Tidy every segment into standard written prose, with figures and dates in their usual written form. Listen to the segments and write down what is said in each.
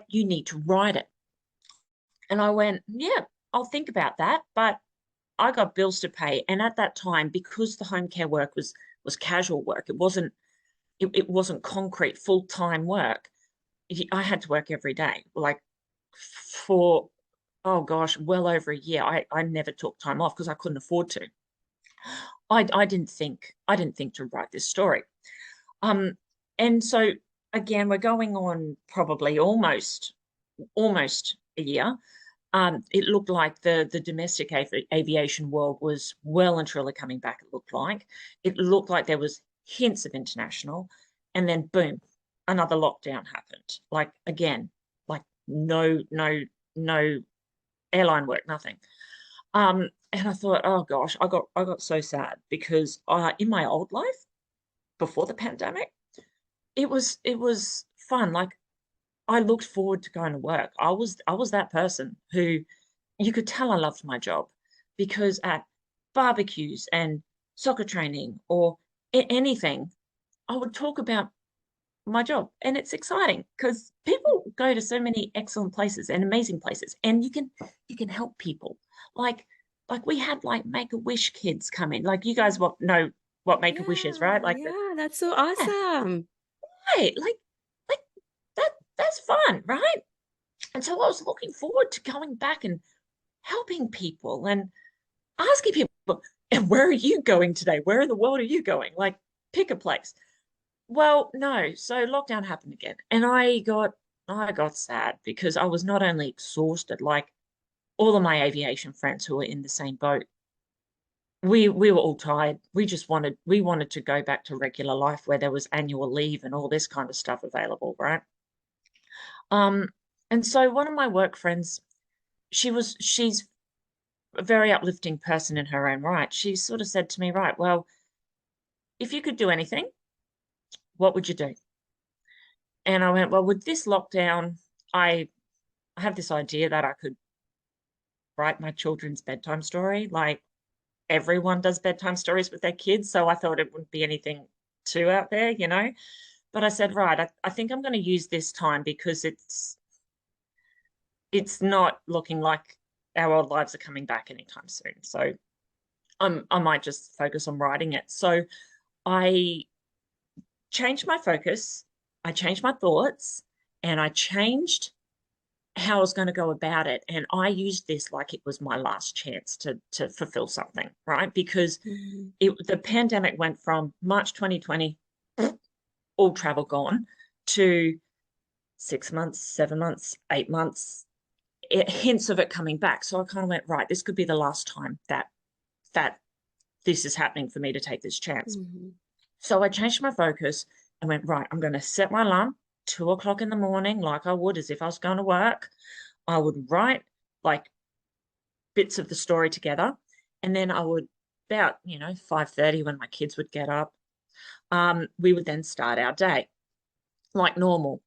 you need to write it. And I went, yeah, I'll think about that. But I got bills to pay. And at that time, because the home care work was casual work, it wasn't concrete full-time work. I had to work every day, like for, oh gosh, well over a year. I never took time off because I couldn't afford to. I didn't think to write this story. Um, and so again, we're going on probably almost a year. It looked like the domestic aviation world was well and truly coming back. It looked like there was hints of international, and then boom, another lockdown happened. Like again, like no airline work, nothing. And I thought, oh gosh, I got so sad because in my old life before the pandemic, it was fun. Like I looked forward to going to work. I was that person who you could tell I loved my job because at barbecues and soccer training or anything, I would talk about my job. And it's exciting because people go to so many excellent places and amazing places, and you can help people. Like like we had like Make-A-Wish kids come in. Like you guys know what Make-A-Wish is, right? Yeah, Like the yeah, that's so yeah, awesome. right. Like that's fun, right? And so I was looking forward to going back and helping people and asking people, and where are you going today? Where in the world are you going? Like, pick a place. Well, no. So lockdown happened again. And I got sad because I was not only exhausted, like all of my aviation friends who were in the same boat. We were all tired. We wanted to go back to regular life where there was annual leave and all this kind of stuff available, right? Um, and so one of my work friends, she's a very uplifting person in her own right. She sort of said to me, right, well, if you could do anything, what would you do? And I went, well, with this lockdown, I have this idea that I could write my children's bedtime story. Like everyone does bedtime stories with their kids. So I thought it wouldn't be anything too out there. But I said, right, I think I'm going to use this time because it's not looking like our old lives are coming back anytime soon. So I might just focus on writing it. So I changed my focus, I changed my thoughts, and I changed how I was going to go about it. And I used this like it was my last chance to fulfill something, right? Because Mhm. the pandemic went from March 2020, all travel gone, to 6 months, 7 months, 8 months, hints of it coming back. So I kind of went, right, this could be the last time that this is happening for me to take this chance. Mhm. So I changed my focus and went, right, I'm going to set my alarm 2 o'clock in the morning, like I would as if I was going to work. I would write like bits of the story together. And then I would, about, 5:30 when my kids would get up, we would then start our day like normal.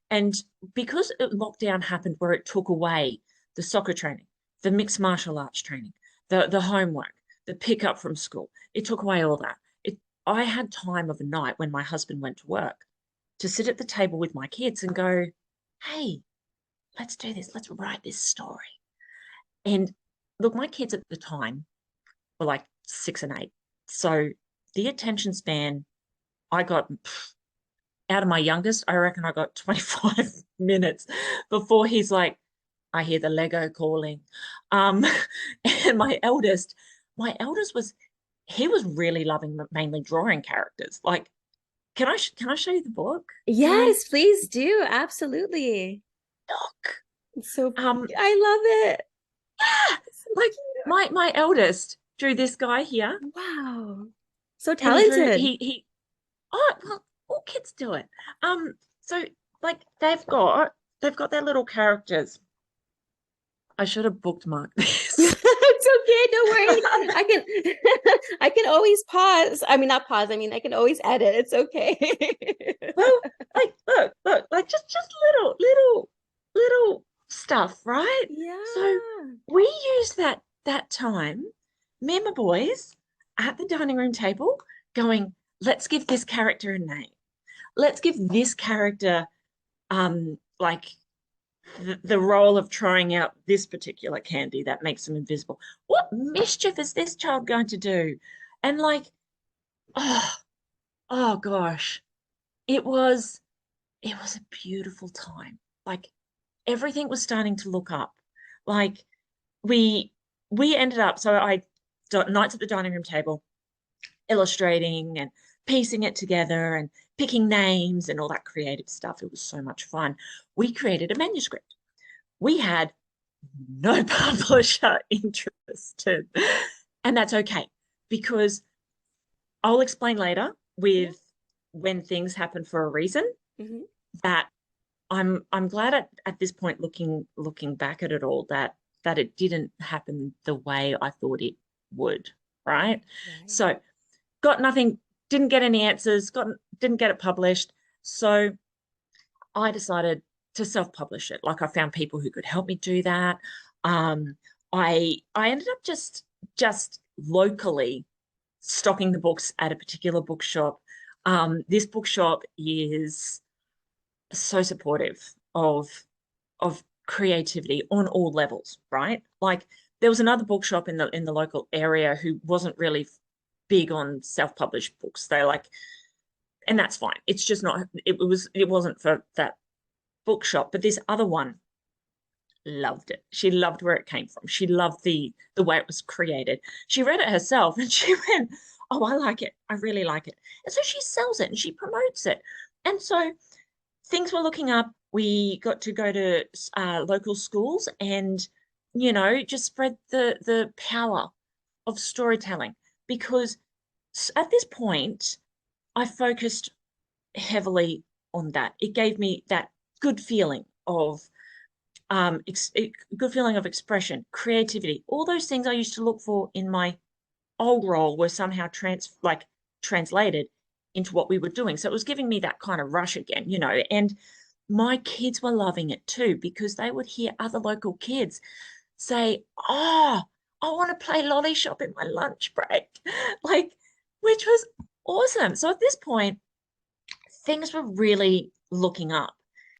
And because lockdown happened where it took away the soccer training, the mixed martial arts training, the homework, the pickup from school, it took away all that. I had time of a night when my husband went to work to sit at the table with my kids and go, hey, let's do this. Let's write this story. And look, my kids at the time were like 6 and 8. So the attention span I got out of my youngest, I reckon I got 25 minutes before he's like, I hear the Lego calling. Um, and my eldest he was really loving mainly drawing characters. Like, can I show you the book? Can I Yes, please do. Absolutely. look? It's so Um, I love it. yeah, So like my eldest drew this guy here, cute. Wow. So and he drew talented. he oh well, all kids do it. So like they've got their little characters. I should have bookmarked this. It's okay, don't worry. I can I can always pause. I mean not pause, I mean I can always edit. It's okay. Well, like look, like just little stuff, right? So Yeah. we use that time, me and my boys at the dining room table, going, let's give this character a name. Let's give this character like the role of trying out this particular candy that makes them invisible. What mischief is this child going to do? And like, oh, oh gosh, it was it was a beautiful time. Like everything was starting to look up. Like we we ended up, so I nights at the dining room table illustrating and piecing it together and picking names and all that creative stuff. It was so much fun. We created a manuscript. We had no publisher interested. And that's okay because I'll explain later Yeah. with when things happen for a reason Hmm. that I'm glad at this point looking back at it all that it didn't happen the way I thought it would, right? Right. Right. So got nothing, didn't get any answers, didn't get it published. So I decided to self-publish it. Like I found people who could help me do that. Um, I ended up just locally stocking the books at a particular bookshop. This bookshop is so supportive of of creativity on all levels, right? Like there was another bookshop in the local area who wasn't really big on self-published books. They like, and that's fine. It's just not. It wasn't for that bookshop, but this other one loved it. She loved where it came from. She loved the way it was created. She read it herself and she went, "Oh, I like it. I really like it." And so she sells it and she promotes it. And so things were looking up. We got to go to local schools and, just spread the power of storytelling because at this point I focused heavily on that. It gave me that good feeling of good feeling of expression, creativity, all those things I used to look for in my old role were somehow translated into what we were doing. So it was giving me that kind of rush again, and my kids were loving it too because they would hear other local kids say, "Oh, I want to play lolly shop in my lunch break," like, which was awesome. So at this point, things were really looking up.